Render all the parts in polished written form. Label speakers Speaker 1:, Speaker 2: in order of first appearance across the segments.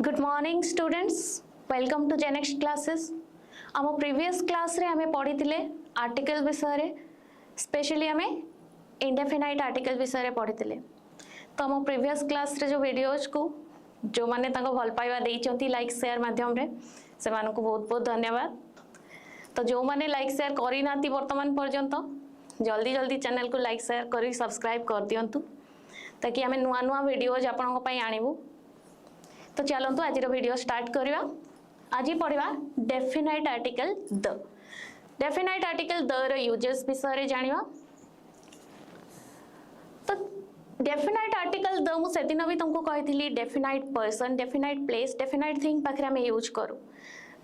Speaker 1: Good morning students, welcome to Genext classes. आम previous class रे हमें पढ़ी थिले आर्टिकल विषय रे, स्पेशली हमें इंडेफिनाइट आर्टिकल विषय रे पढ़ी थिले। तो आम प्रीवियस क्लास रे जो वीडियोज को जो माने ताको भल पाइबा देइचंती लाइक शेयर माध्यम रे से मानको बहुत बहुत धन्यवाद। तो जो माने लाइक शेयर करी नाती वर्तमान पर्यंत जल्दी जल्दी चैनल को लाइक शेयर करी सब्सक्राइब कर दियंतु ताकि हमें नुआ नुआ वीडियोज आपन को पई आनिबु। तो चलतु आज वीडियो स्टार्ट करवा। आज पढ़ा definite article the. Definite article the row uses विषय जानिबा। तो डेफिनाइट आर्टिकल द मु सेदिन भी तुमको कहिथिली definite person, definite place, definite thing पाखरे हम यूज करू।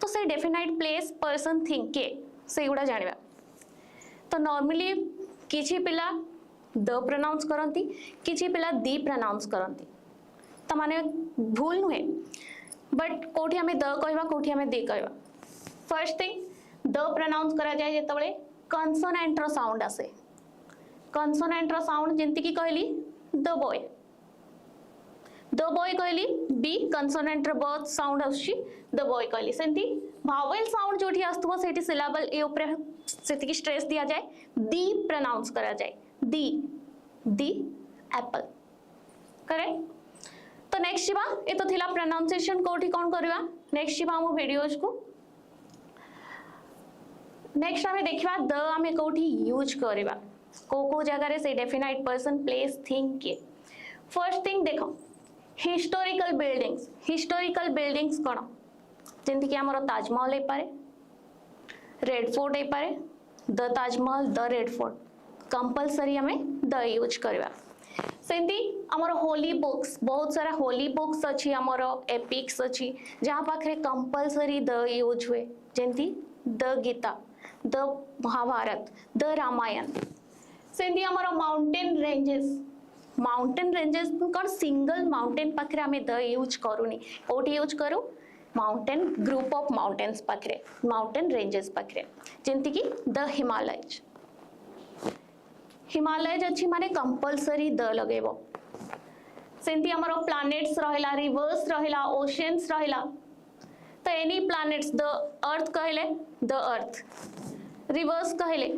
Speaker 1: तो से डेफिनाइट प्लेस, पर्सन, थिंग के से गुडा जानिबा। तो नॉर्मली किछि पिला द प्रोनाउंस करंती, किछि पिला दी प्रोनाउंस करंती। तो माने भूल नुहे, बट कोठी हमें द कहवा कोठी हमें दे कहवा। फर्स्ट थिंग द प्रोनाउंस करा जाए जेतबळे कॉन्सोनेंट रो साउंड आसे। कॉन्सोनेंट रो साउंड जेंति की कहली द बॉय, द बॉय कहली बी कॉन्सोनेंट रो ब साउंड आसी द बॉय कहली। सेंती वावेल साउंड जोठी आस्तबो सेठी सिलेबल ए ऊपर सेति की स्ट्रेस दिया जाए, दी प्रोनाउंस करा जाए, दी एप्पल। करेक्ट। तो नेक्स्ट जीवा ये तो थिला प्रोनाउंसिएशन कोठी कोन करबा। नेक्स्ट जीवा हम वीडियोज को नेक्स्ट हमें देखिबा द हमें कोठी यूज करबा को जगह रे से डेफिनाइट पर्सन, प्लेस, थिंग के। फर्स्ट थिंग देखो हिस्टोरिकल बिल्डिंग्स। हिस्टोरिकल बिल्डिंग्स कोन जेंति कि हमरो ताजमहल हे पारे, रेड फोर्ट हे पारे, the Taj Mahal, the red fort. Compulsory हमें द यूज करबा। सेंती हमर होली बुक्स, बहुत सारा होली बुक्स अछि, हमर एपिक्स अछि जहां पाखरे कंपलसरी द यूज हुए, जेंती the Gita, the Mahabharat, the Ramayana. सेंती हमर माउंटेन रेंजेस, माउंटेन रेंजेस कोन सिंगल माउंटेन पाखरे हमें द यूज करूनी, कोठी यूज करू माउंटेन ग्रुप ऑफ माउंटेन्स पाखरे, माउंटेन रेंजेस पाखरे, जेंती कि द हिमालयज। हिमालय अच्छी माने कंपलसरी द लगेबो। सेंती हमरो प्लैनेट्स रहला, रिवर्स रहला, ओशियंस रहला। तो एनी प्लैनेट्स द अर्थ कहले द अर्थ, रिवर्स कहले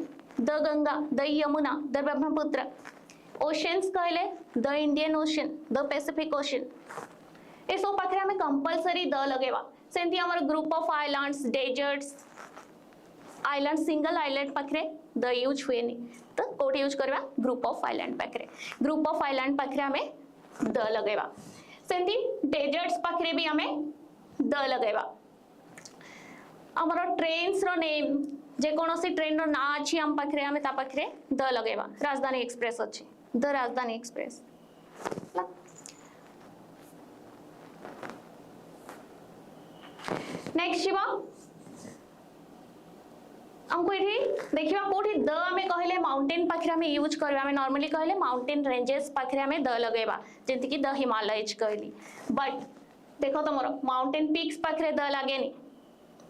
Speaker 1: the Ganga, the Yamuna, the Brahmaputra, oceans कहले the Indian ocean, the Pacific ocean. ए सब पाखरे हमें कंपलसरी द लगेबा। सेंती हमरो group of islands, deserts, island single island पाखरे द यूज हुए नहीं, तो कोठी यूज करबा ग्रुप ऑफ आइलैंड पाखरे। ग्रुप ऑफ आइलैंड पाखरे हमें द लगेबा। सेंती डेजर्ट्स पाखरे भी हमें द लगेबा। हमरो ट्रेन्स रो नेम, जे कोनोसी ट्रेन रो ना अछि हम पाखरे हमें ता पाखरे द लगेबा। राजधानी एक्सप्रेस अछि, द राजधानी एक्सप्रेस। नेक्स्ट जीवा हमको ये देखिबा कोठी द हमें कहले माउंटेन पाखरे हमें यूज करबा। हमें नॉर्मली कहले माउंटेन रेंजेस पाखरे हमें द लगेबा, जेंति कि द हिमालयज कहली। बट देखो तमरो माउंटेन पीक्स पाखरे द लागेनी,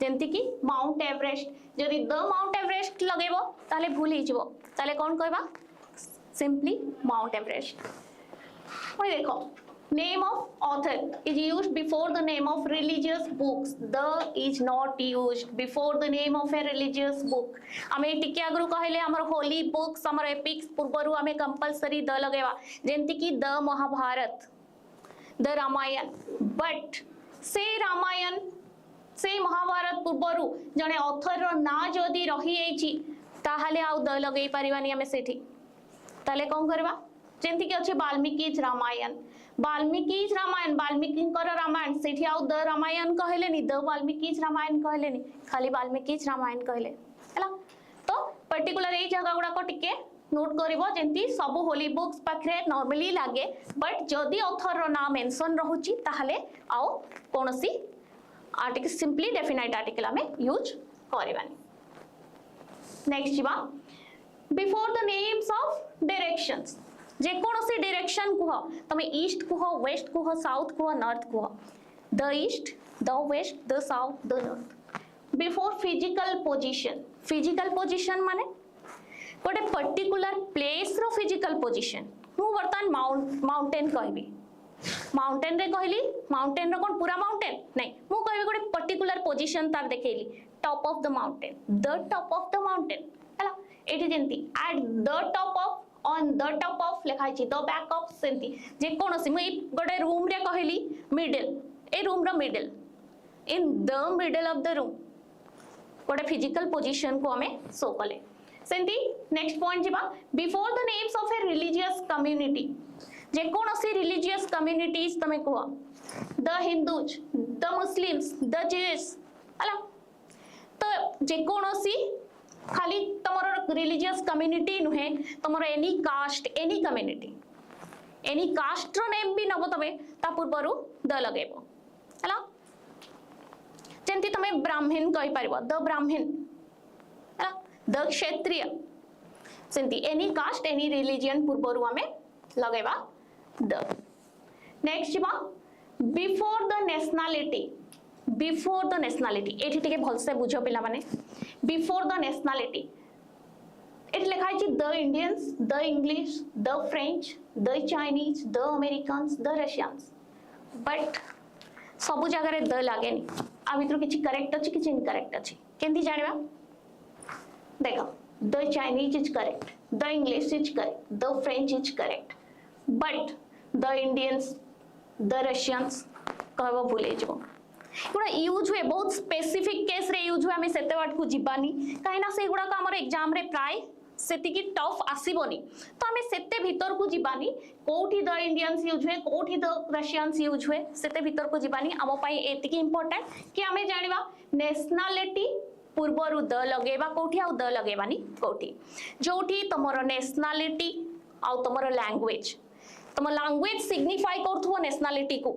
Speaker 1: जेंति कि माउंट एवरेस्ट। जदि द माउंट एवरेस्ट लगेबो ताले भूल ही जिवो, ताले कोन कहबा सिंपली माउंट एवरेस्ट। ओय देखो name of author is used before the name of religious books. The is not used before the name of a religious book. हमें टिके आगु कहले हमर होली बुक्स, हमर एपिक्स पूर्वरु हमें कंपलसरी द लगेबा, जेंति कि the Mahabharat, the Ramayan. But से रामायण से महाभारत पूर्वरु जने ऑथर रो ना जदी रही एछि ताहाले आउ द लगेई परिबानी हमें सेठी। ताले कोन करबा जेंति कि अछि वाल्मीकिज रामायण, वाल्मीकिज रामायण, वाल्मीकिंकर रामायण सेठी आउ द रामायण कहले नि, द वाल्मीकिज रामायण कहले नि, खाली वाल्मीकिज रामायण कहले हला। तो पर्टिकुलर ए जगह गुडा को टिके नोट करिवो, जेंति सब होली बुक्स पाखरे नॉर्मली लागे, बट जदी ऑथर रो नाम मेंशन रहउची ताहाले आउ कोनोसी आर्टिकल सिंपली डेफिनाइट आर्टिकल हमें यूज करबानी। नेक्स्ट जीवा before the names of directions. जे कोनोसी डायरेक्शन कुह, तमे ईस्ट कुह, वेस्ट कुह, साउथ कुह, नॉर्थ कुह, the east, the west, the south, the north. Before physical position. Physical position माने गोटे पर्टिकुलर प्लेस रो फिजिकल पोजीशन। मु वर्तमान माउंटेन कहबी, माउंटेन रे कहली माउंटेन रो कोन पूरा माउंटेन नहीं मु कहबी गोटे पर्टिकुलर पोजीशन तार देखैली top of the mountain the top of the mountain हला एठी जेंती at the top of on the top of लिखाई छि द बैक ऑफ सेंती जे कोनोसी मु गोटे रूम रे कहली मिडिल ए रूम रो middle in the middle of the room गोटे फिजिकल पोजीशन को हमें शो कले सेंती नेक्स्ट पॉइंट जिबा before the names of a religious community जे कोनोसी रिलीजियस कम्युनिटीज तमे को the Hindus the Muslims the Jews हला तो जे कोनोसी खाली तमरो रिलीजियस कम्युनिटी नुहे तमरो any caste any community any caste रो नेम भी नबो तबे ता पूर्वरु द लगेबो हला जेंती तमे ब्राह्मण कहि परिबो द ब्राह्मण हला द क्षत्रिय सेंती एनी कास्ट एनी रिलीजन पूर्वरु हमें लगेबा द नेक्स्ट जिबा बिफोर द नेशनलिटी एठी टिके भलसे बुझो पिला माने बिफोर द नेशनलिटी एठी लिखाई छि the Indians the English the French the Chinese the Americans the Russians but सब जगह रे द लागेनी आ भितर किछि करेक्ट अछि किछि इनकरेक्ट अछि केंती जानिबा देखो the Chinese is correct the English is correct the French is correct but the Indians the Russians कहबो भूले जो गुड़ा यूज हुए बहुत स्पेसिफिक केस रे यूज हुए हमें सेते वाट को जीवानी काहे ना से गुड़ा का हमर एग्जाम रे प्राय सेति की टफ आसीबोनी तो हमें सेते भीतर को जीवानी कोठी द इंडियंस यूज हुए कोठी द रशियंस यूज हुए सेते भीतर को जीवानी हम पई एति की इंपोर्टेंट कि हमें जानिबा नेशनलिटी पूर्वरु द लगेबा कोठी आ द लगेबानी कोठी जोठी तमरो नेशनलिटी आ तमरो लैंग्वेज तम लैंग्वेज सिग्निफाई करथुओ नेशनलिटी को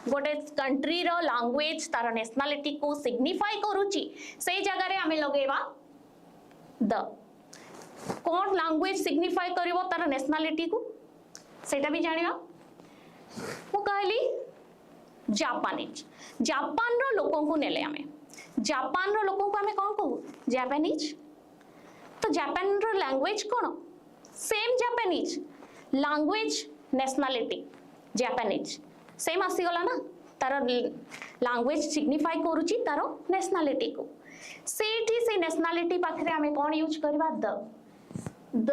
Speaker 1: गोटे कंट्री रो लैंग्वेज तार नेशनलिटी को सिग्निफाई करूची से जगह रे हमें लगेबा द कोन लैंग्वेज सिग्निफाई करिवो तार नेशनलिटी को सेटा भी जानिबा मु कहली जापानीज जापान रो लोकों को नेले हमें जापान रो लोकों को हमें कौन कहू जापानीज तो जापान रो लैंग्वेज कोन same Japanese language nationality Japanese same आसी गला ना तार लैंग्वेज सिग्निफाई करूची तार नेशनलिटी को सेठी से नेशनलिटी पाखरे हमें कौन यूज करबा द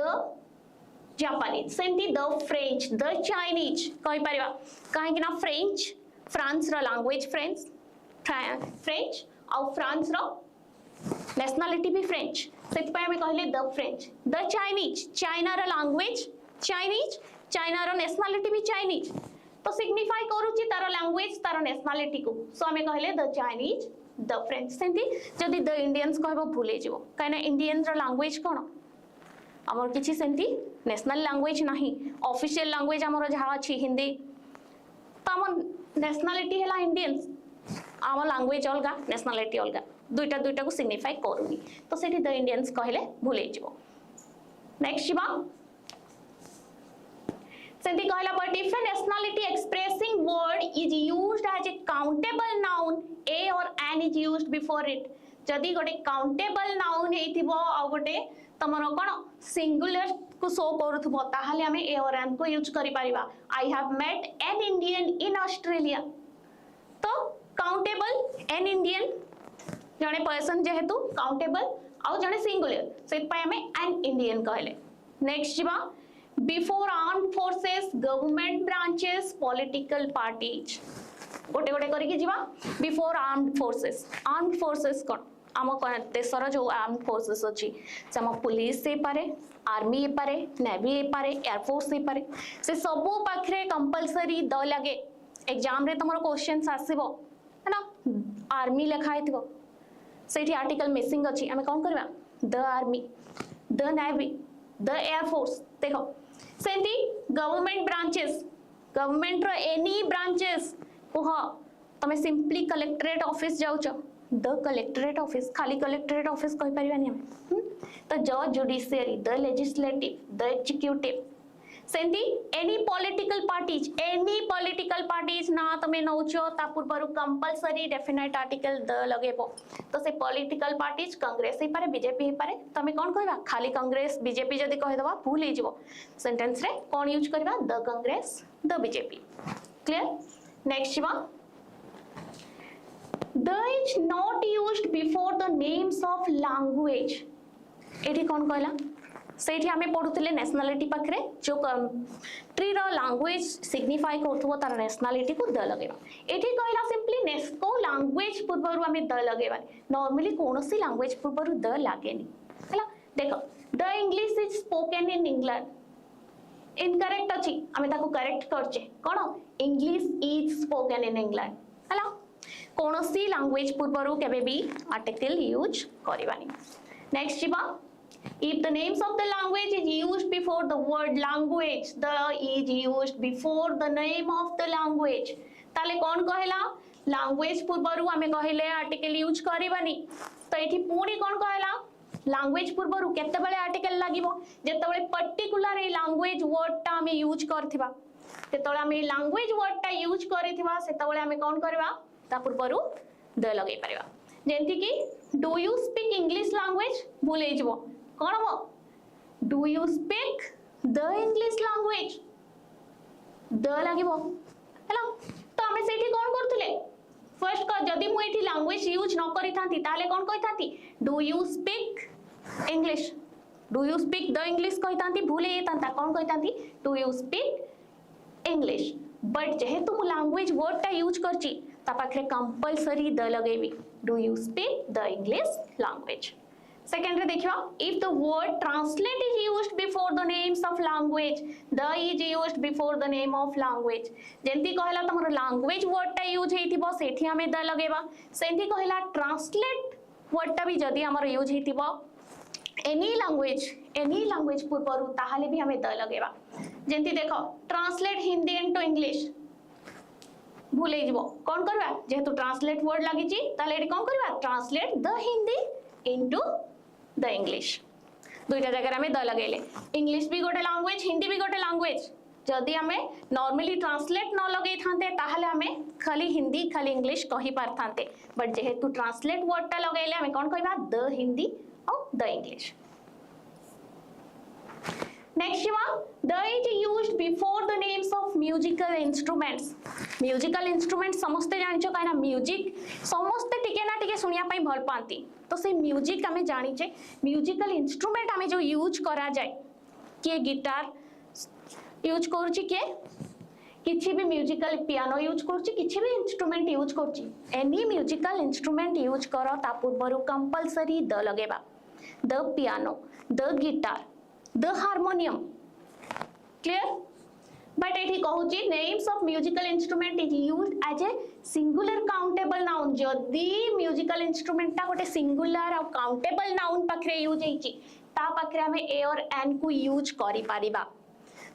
Speaker 1: जापानीज सेंटी द फ्रेंच द चाइनीज कहि परिबा काहे कि ना फ्रेंच फ्रांस रो लैंग्वेज फ्रेंच और फ्रांस रो नेशनलिटी भी फ्रेंच सेति पय हमें कहले the French the Chinese China रो लैंग्वेज चाइनीज चाइना रो नेशनलिटी भी चाइनीज तो सिग्निफाई करूची तार लैंग्वेज तार नेशनलिटी को सो हमें कहले द चाइनीज द फ्रेंच सेंती जदी द इंडियंस कहबो भूले जिवो काइना इंडियन रो लैंग्वेज कोन हमर किछि सेंती नेशनल लैंग्वेज नाही ऑफिशियल लैंग्वेज हमर जहा अछि हिंदी तो हमर नेशनलिटी हैला इंडियंस आम लैंग्वेज अलगा नेशनलिटी अलगा दुईटा को सिग्निफाई करूनी तो सेठी द इंडियंस कहले भूले जिवो नेक्स्ट जिबा सेंती कहला but if a nationality expressing word is used as a countable noun a और an is used before it जदी गोटे काउंटेबल नाउन हेतिबो आ गोटे तमरो कोन सिंगुलर को शो करूथबो ताहाले हमें ए और एन को यूज करि परिबा I have met an Indian in Australia तो काउंटेबल एन इंडियन जने पर्सन जेहेतु काउंटेबल आ जने सिंगुलर सेत पय हमें एन इंडियन कहले नेक्स्ट जिबा before armed forces government branches political parties गोटे गोटे करिके जिबा बिफोर आर्म्ड फोर्सेस कोन आम देशर जो आर्म्ड फोर्सेस अच्छी से आम पुलिस हे पारे आर्मी हे पारे नेवी हे पारे एयरफोर्स हे पारे से सब पाखरे कंपलसरी द लगे एग्जाम रे तमरो क्वेश्चंस आसीबो है ना आर्मी लिखा हेतिबो सेठी आर्टिकल मिसिंग अच्छी आमे कोन करबा the army the navy the air force देखो सेंती गवर्नमेंट ब्रांचेस गवर्नमेंट रो एनी ब्रांचेस ओह तमे सिंपली कलेक्टरेट ऑफिस जाउछ द कलेक्टरेट ऑफिस खाली कलेक्टरेट ऑफिस कहि परिबानी हम तो जज judiciary the legislative the executive सेंती एनी पॉलिटिकल पार्टीज ना तमे नौचो ता पूर्वरु कंपलसरी डेफिनेट आर्टिकल द लगेबो तो से पॉलिटिकल पार्टीज कांग्रेस हे पारे बीजेपी हे पारे तमे कोन कहबा खाली कांग्रेस बीजेपी जदी कहि दबा भूल हे जिवो सेंटेंस रे कोन यूज करबा the Congress the BJP clear next जीवा the is not used before the names of language एठी कोन कहला सेठी हमें पढुतले नेशनलिटी पाखरे जो कंट्री रो लैंग्वेज सिग्निफाई करथबो तार नेशनलिटी को द लगेबा एठी कहला सिंपली नेस्को लैंग्वेज पूर्वरु हमें द लगेबा नॉर्मली कोनोसी लैंग्वेज पूर्वरु द लागेनी हला देखो the English is spoken in England incorrect अछि हमें ताको करेक्ट करचे कोन English is spoken in England हला कोनोसी लैंग्वेज पूर्वरु केबे भी आर्टिकल यूज करबानी नेक्स्ट जीवा if the names of the language is used before the word language the is used before the name of the language ताले कौन कहला language पूर्वरु हमें कहले आर्टिकल यूज करबानी तो एठी पूरी कौन कहला language पूर्वरु केतेबेले आर्टिकल लागिवो जेतेबेले पर्टिकुलर ए लैंग्वेज वर्ड ता हमें यूज करथिबा तेतबेले हमें लैंग्वेज वर्ड ता यूज करथिबा सेतेबेले हमें कौन करबा ता पूर्वरु द लगै परबा जेंति कि do you speak English language भूल जइबो कौन हो do you speak the English language the लागिबो हेलो तो हमें सेठी कौन करथिले फर्स्ट का जदी मु एठी लैंग्वेज यूज न करि थांती ताले कौन कहि थांती do you speak English do you speak the English कहि थांती भूल ए तांता कौन कहि थांती do you speak English but जेहेतु मु लैंग्वेज वर्ड ता यूज करची ता पाखरे कंपलसरी द लगेबी do you speak the English language second रे देखिबा if the word translate is used before the names of language the is used before the name of language जेंति कहला तमर लैंग्वेज वर्ड ता यूज हेतिबो सेठी हमें the लगेबा सेंति कहला translate word ता भी जदी हमर यूज हेतिबो एनी लैंग्वेज पूर्वरु ताहाले भी हमें द लगेबा जेंति देखो ट्रांसलेट हिंदी इनटू इंग्लिश भूल जइबो कोन करबा जेहेतु ट्रांसलेट वर्ड लागि छि ताले एडी कोन करबा translate the Hindi into the English दुईटा जगह में द लगेले इंग्लिश भी गोटे लैंग्वेज हिंदी भी गोटे लैंग्वेज जदि हमें नॉर्मली ट्रांसलेट न लगे थांते ताहले हमें खाली हिंदी खाली इंग्लिश कहि पार थांते बट जेहेतु ट्रांसलेट वर्ड ता लगेले हमें कोन कहबा द हिंदी और the English next one the is used before the names of musical instrument समस्ते जानछो काना म्यूजिक समस्ते टिके ना टिके सुनिया पई भल पांती तो से म्यूजिक हमें जानिचे म्यूजिकल इंस्ट्रूमेंट हमें जो यूज करा जाए किए गिटार यूज करूची के किछि भी म्यूजिकल पियानो यूज करूची किछि भी इंस्ट्रूमेंट यूज करूची एनी म्यूजिकल इंस्ट्रूमेंट यूज करो ता पूर्वरु कंपलसरी द लगेबा the piano the guitar the harmonium clear but एठी कहूची names of musical instrument is used as a singular countable noun जदी म्यूजिकल इंस्ट्रूमेंट ता गोटे सिंगुलर और काउंटेबल नाउन पाखरे यूज हेची ता पाखरे हमें ए और एन को यूज करि पारिबा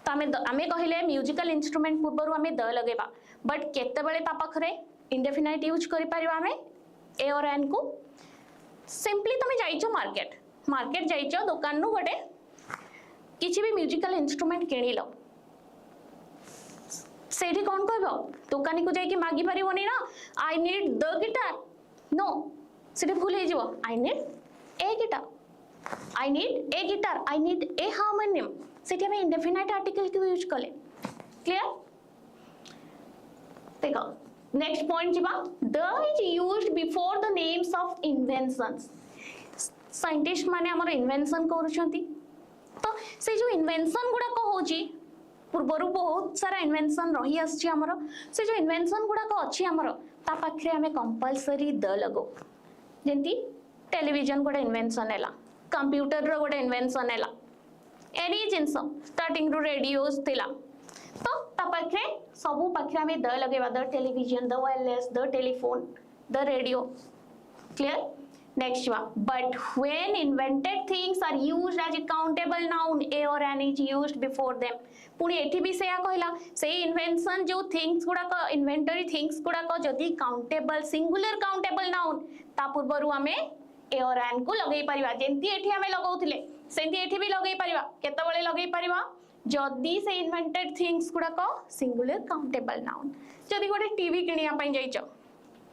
Speaker 1: तो हमें कहले म्यूजिकल इंस्ट्रूमेंट पूर्वरु हमें द लगेबा बट केते बेले ता पाखरे इंडेफिनाइट यूज करि पारिबा हमें ए और एन को सिंपली तमे जाइछो मार्केट जाइछो दुकान नु गोटे किछि भी म्यूजिकल इंस्ट्रूमेंट किनिलो सेठी कौन कहबो दुकानी को जाई कि मागी परिबोनी ना I need the guitar no सेठी भूल हे जिवो I need a guitar I need a harmonium सेठी हमें इंडेफिनाइट आर्टिकल को यूज कले क्लियर देखो नेक्स्ट पॉइंट जिबा the is used before the names of inventions scientist माने हमर इन्वेंशन करूछंती तो से जो इन्वेंशन गुडा को होची पूर्वरु बहुत सारा इन्वेंशन रही आछि हमर से जो इन्वेंशन गुडा को अछि हमर ता पाखरे हमें कंपलसरी द लगो जेंती टेलीविजन गोटे इन्वेंशन हैला कंप्यूटर रो गोटे इन्वेंशन हैला एनी जिंस स्टार्टिंग रो रेडियोस थिला तो ता पाखरे सबु पाखरे हमें द लगेबा the television the wireless the telephone the radio clear next one but when invented things are used as a countable noun a or an is used before them पुनी एठी भी सेया कहला से इन्वेंशन जो थिंग्स गुडा को inventory things गुडा को जदी countable singular countable noun ता पूर्वरु हमें ए और एन को लगै परिबा जेंती एठी हमें लगाउथिले सेंती एठी भी लगै परिबा केते बेले लगै परिबा जदी से इन्वेंटेड थिंग्स गुडा को सिंगुलर काउंटेबल नाउन जदी गोटे टीवी किनिया पई जाइचो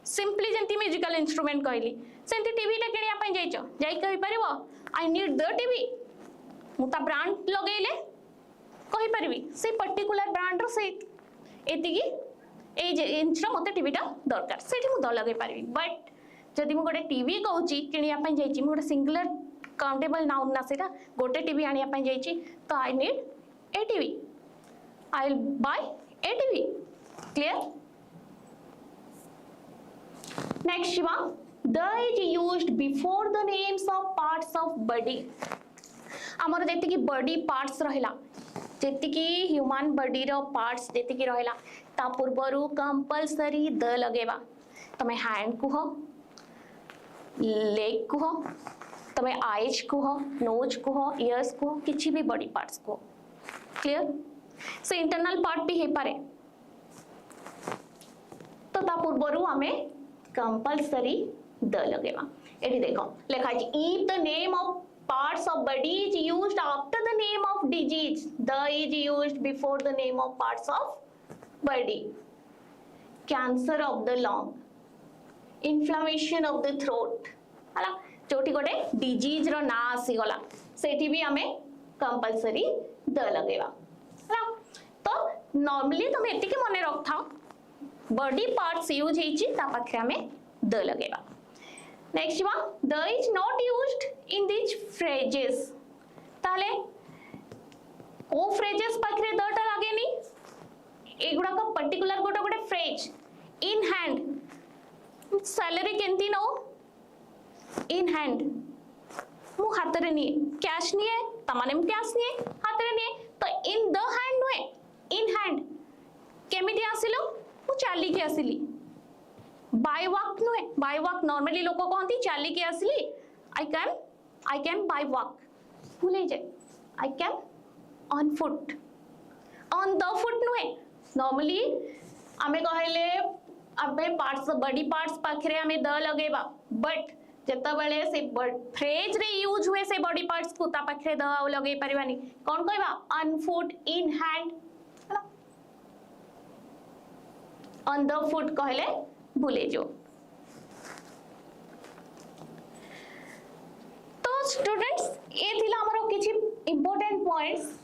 Speaker 1: सिंपली जेंती म्यूजिकल इंस्ट्रूमेंट कहली सेंती टीवी टे किनिया पई जाइचो जाई कहि परिबो आई नीड द टीवी मुता ब्रांड लगैले कहि परिबी से पर्टिकुलर ब्रांड रो से एतिकी ए जिनस मते टीवीटा दरकार सेठी मु द लगे पारि बट जदि मु गोटे टीवी कहूची किनिया पई जाईची मु गोटे सिंगुलर काउंटेबल नाउन ना सेटा गोटे टीवी आनिया पई जाईची तो आई need A TV I will buy A TV clear next Shiva the is used before the names of parts of body आमर जेति की बॉडी पार्ट्स रहिला जेति की ह्यूमन बॉडी रो पार्ट्स जेति की रहिला ता पूर्वरु कंपलसरी द लगेबा तमे हैंड कुह लेग कुह तमे आईज कुह नोज कुह इयर्स कुह किछि भी बॉडी पार्ट्स कुह क्लियर से इंटरनल पार्ट भी हे पारे तो ता पूर्वरु हमें कंपलसरी द लगेबा एठी देखो लेखा है if the name of parts of body is used after the name of disease the is used before the name of parts of body cancer of the lung inflammation of the throat हला जोटी गोटे disease रो ना आसी गला सेठी भी हमें compulsory the लगेबा हला तो normally तुम एति के मने रखथा बॉडी पार्ट्स यूज हेची ता पाखरे हमें द लगेबा next one the is not used in these phrases ताले ओ phrases पाखरे द टा लागे नी एगुडा का पर्टिकुलर गोटे गोटे फ्रेज इन हैंड सैलरी केंती नो इन हैंड मु हाथ रे नी कैश नी है तमाने मु कैश नी हाथ रे नी तो इन द हैंड नुए इन हैंड केमिति आसिलो मु चाली के आसिली बाय वॉक नुए बाय वॉक नॉर्मली लोक कहती चाली के आसली आई कैम बाय वॉक भूले जाए I came on foot on the foot नुए नॉर्मली आमे कहले आबे पार्ट्स बॉडी पार्ट्स पाखरे आमे द लगेबा बट जत्ता बेले से फ्रेज रे यूज हुए से बॉडी पार्ट्स को ता पाखरे द आ लगे परिबानी कोन कहबा on foot in hand on the foot कहले भूले जो तो स्टूडेंट्स ये थिला हमरो किछि इंपोर्टेंट पॉइंट्स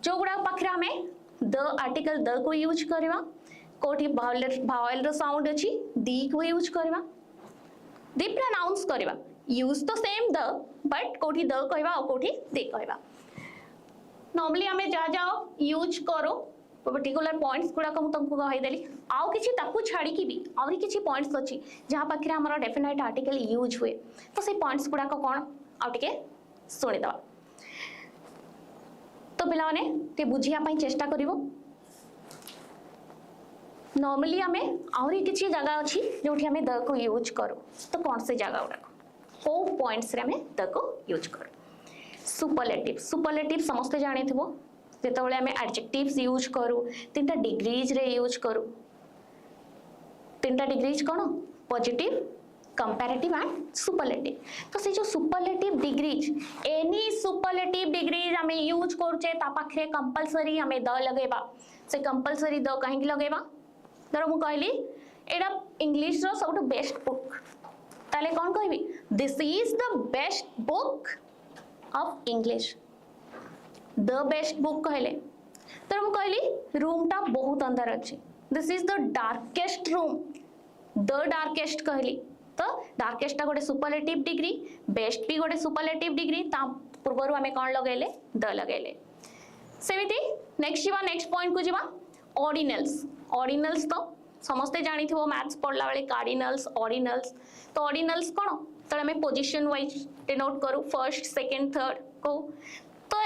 Speaker 1: जो गुडा पाखरे हमें द आर्टिकल द को यूज करबा कोठी भावेल रो साउंड अछि दी को यूज करबा दी प्रोनाउंस करबा यूज तो सेम द बट कोठी द कहबा और कोठी दे कहबा नॉर्मली हमें जा जाओ यूज करो पर्टिकुलर पॉइंट्स गुडा को तुमको कहि देली आउ किछि ताकू छाड़ी की भी आउरी किछि पॉइंट्स अछि जहां पाखरे हमर डेफिनेट आर्टिकल यूज हुए तो से पॉइंट्स गुडा को कोन आउ टिके सुनि दवा तो पिला माने ते बुझिया पई चेष्टा करिवो नॉर्मली हमें आउरी किछि जगह अछि जोठी हमें द को यूज करो तो कौन से जगह गुडा को पॉइंट्स रे हमें द को यूज करो सुपरलेटिव समस्त जाने थिबो जेतबेले हमें एडजेक्टिव्स यूज करू तीनटा डिग्रीज रे यूज करू तीनटा degrees cone positive comparative and superlative तो से जो superlative degrees any superlative degrees हमें यूज करछे ता पाखरे कंपलसरी हमें द लगेबा से कंपलसरी द काहे की लगेबा धरो मु कहली एडा इंग्लिश रो सबटु बेस्ट बुक ताले कोन कहबी this is the best book of English the best book कहले तो मु कहली रूम टा बहुत अंदर अछि this is the darkest room the darkest कहली तो डार्केस्ट टा गोटे सुपरलेटिव डिग्री बेस्ट भी गोटे सुपरलेटिव डिग्री ता पूर्वरु हमें कोन लगेले द लगेले सेमिति नेक्स्ट पॉइंट को जिबा ऑर्डिनल्स तो समस्ते जानी थिबो मैथ्स पढ़ला बेले कार्डिनल्स ऑर्डिनल्स तो ऑर्डिनल्स कोन तो हमें पोजीशन वाइज डिनोट करू फर्स्ट सेकंड थर्ड को तो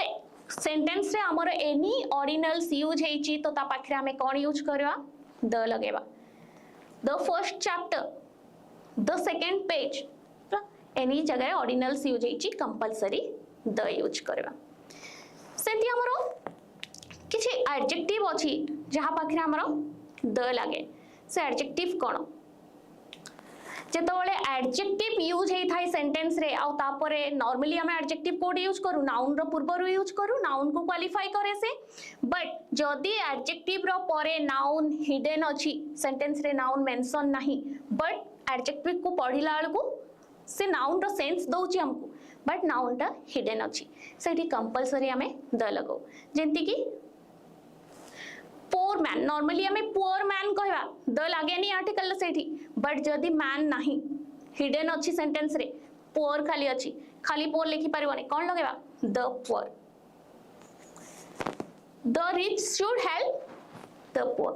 Speaker 1: सेंटेंस रे हमर एनी ऑर्डिनल्स यूज हेची तो ता पाखरे हमें कोन यूज करबा द लगेबा the first chapter the second page any जगह ऑर्डिनल्स यूज हेची कंपलसरी द यूज करबा सेंती हमरो किछि एडजेक्टिव अछि जहा पाखरे हमरो द लागे से एडजेक्टिव कोन जेतबेले एडजेक्टिव यूज हेई थाई सेंटेंस रे आ तापरे नॉर्मली हम एडजेक्टिव कोड यूज करू नाउन रो पूर्वरु यूज करू नाउन को क्वालिफाई करे से बट जदी एडजेक्टिव रो परे नाउन हिडन अछि सेंटेंस रे नाउन मेंशन नाही बट एडजेक्टिव को पढिला बेलकू से नाउन रो सेंस दउची हमको बट नाउन टा हिडन अछि सेठी कंपलसरी हमें द लगो जेंति की पोर मैन नॉर्मली हमें पुअर मैन कहवा द लागे नहीं आर्टिकल सेठी बट जदी मैन नहीं हिडन अच्छी सेंटेंस रे पुअर खाली पुअर लिखि परिबने कोन लगेबा the poor the rich should help the poor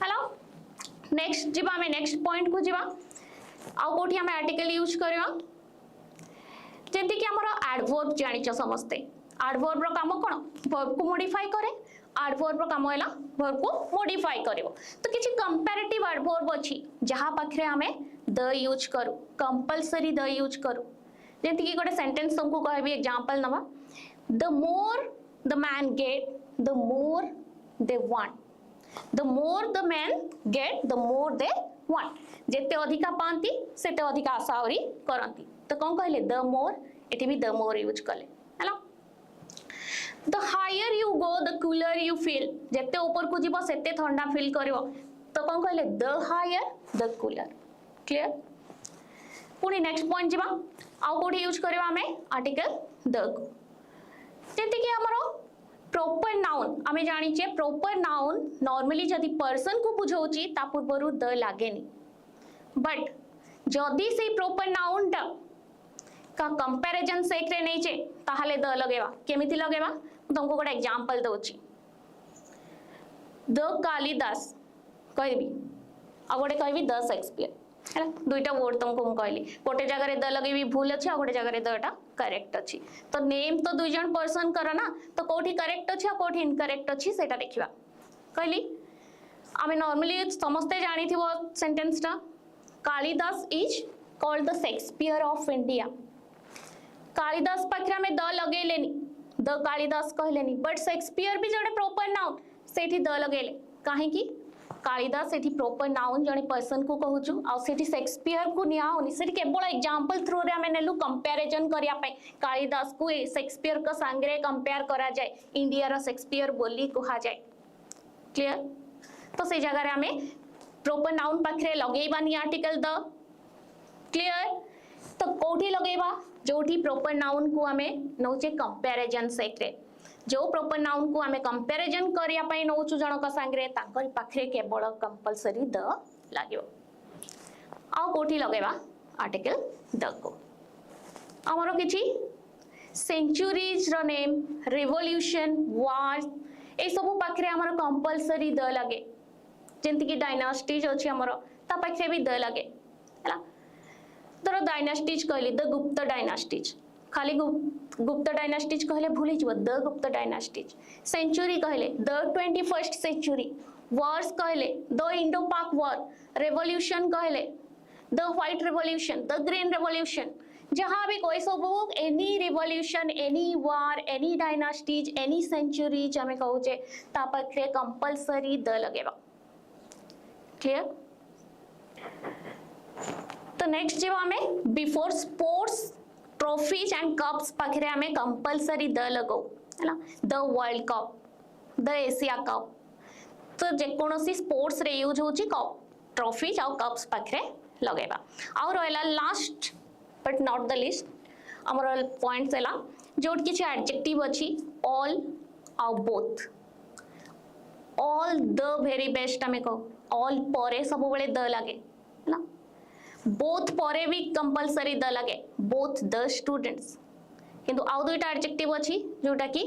Speaker 1: हेलो नेक्स्ट जिबा हमें नेक्स्ट पॉइंट को जिबा आउ कोठी हमें आर्टिकल यूज करबा जेंति कि हमर एडवर्ब जानिछ समस्ते एडवर्ब रो काम कोन वर्ब को मॉडिफाई करे एडवर्ब रो काम हैला वर्ब को मॉडिफाई करिवो तो किछि कंपैरेटिव एडवर्ब अछि जहा पाखरे हमें द यूज करू कंपल्सरी द यूज करू जेंति कि गोटे सेंटेंस तुमको कहबी एग्जांपल नबा the more the main get the more they want the more the men get the more they want जेते अधिका पांती सेते अधिका आशा औरी करंती तो कोन कहले the more एठी भी the more यूज करले hello the higher you go the cooler you feel जेते ऊपर को जीवो सेते ठंडा फील करिवो तो कोन कहले the higher the cooler clear पुनी नेक्स्ट पॉइंट जीवा आउ कोठी यूज करबा हमें आर्टिकल the को जेते कि हमरो प्रॉपर नाउन आमे जानी छे प्रॉपर नाउन नॉर्मली जदी पर्सन को बुझौची ता पूर्वरु द लागेनी बट जदी से प्रॉपर नाउन टा का कंपैरिजन सेक रे नै छे ताहाले द लगेबा केमिति लगेबा तुमको गोटे एग्जांपल दोची द कालिदास कहबी आ गोटे कहबी द शेक्सपियर है दुईटा वर्ड तुमको मु कहली गोटे जगह रे द लगेबी भूल अछि आ गोटे जगह रे दटा करेक्ट अछि तो नेम तो दुई जन पर्सन कर ना तो कोठी करेक्ट अछि आ कोठी इनकरेक्ट अछि सेटा देखिबा कहली आमे नॉर्मली समस्ते जानि थिबो सेंटेंस टा Kalidas is called the Shakespeare of India Kalidas पाखरा में द लगेलेनी द कालिदास कहलेनी बट शेक्सपियर भी जड़े प्रॉपर नाउन सेठी द लगेले काहे की कालिदास सेठी प्रॉपर नाउन जने पर्सन को कहूछु आ सेठी शेक्सपियर को निया होनी सेठी केवल एग्जांपल थ्रू रे हमें नेलु कंपैरिजन करिया पे कालिदास को शेक्सपियर का संगे कंपेयर करा जाए इंडिया रो शेक्सपियर बोली कहा जाए क्लियर तो से जगह रे हमें प्रॉपर नाउन पाखरे लगेबानी आर्टिकल द क्लियर तो कोठी लगेबा जोठी प्रॉपर नाउन को हमें नौचे कंपैरिजन सेक्रे जो प्रॉपर नाउन को हमें कंपैरिजन करिया पई नौचु जनक संगे ताकर पाखरे केवल कंपल्सरी द लागियो आ कोठी लगेबा आर्टिकल द को हमरो किछि सेंचुरीज रो नेम रिवोल्यूशन वार ए सब पाखरे हमरो कंपल्सरी द लागे जेंति कि डायनास्टीज अछि हमरो ता पाखरे भी द लागे हला तोर डायनास्टीज कहली द गुप्त डायनास्टीज खाली गुप्त डायनास्टीज कहले भूली जब द गुप्त डायनास्टीज सेंचुरी कहले द 21st सेंचुरी वॉर्स कहले the Indo Pak war revolution कहले the white revolution the green revolution जहां भी कोई सब any revolution any war any dynasties any centuries हमें कहूचे ता पाखरे कंपल्सरी द लगेबा क्लियर तो नेक्स्ट जीव हमें before sports trophies and cups पाखरे हमें कंपल्सरी द लगो हैला the world cup the Asia cup तो जे कोनोसी स्पोर्ट्स रे यूज होची कप ट्रॉफीज और कप्स पाखरे लगेबा और रहला last but not the list हमर पॉइंट्स हैला जोट किछि एडजेक्टिव अछि ऑल और both all the very best हमें को ऑल परे सब बेले द लागे हैला बोथ परे भी कंपल्सरी द लगे बोथ द स्टूडेंट्स किंतु आउ दुईटा एडजेक्टिव अछि जोटा कि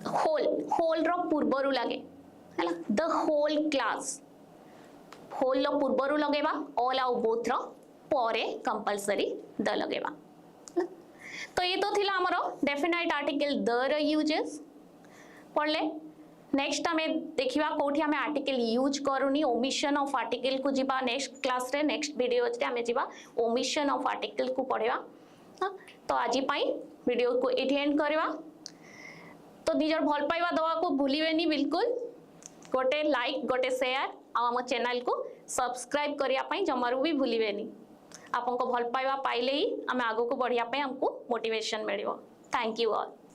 Speaker 1: होल रो पूर्वरु लागे हैला the whole class whole row पूर्वरु लगेबा ऑल आउ बोथ रो परे कंपल्सरी द लगेबा तो ये तो थिला हमरो definite article the row uses पढ़ले नेक्स्ट हमें देखिबा कोठी हमें आर्टिकल यूज करूनी ओमिशन ऑफ आर्टिकल को जिबा नेक्स्ट क्लास रे नेक्स्ट वीडियो रे हमें जिबा ओमिशन ऑफ आर्टिकल को पढ़ेबा तो आजि पई वीडियो को एठी एंड करबा तो निजर भल पाइबा दवा को भूलिबेनी बिल्कुल गोटे लाइक गोटे शेयर आ हम चैनल को सब्सक्राइब करिया पई जमारू भी भूलिबेनी आपन को भल पाइबा पाइले ही हम आगो को बढ़िया पई हमको मोटिवेशन मिलिबो थैंक यू ऑल।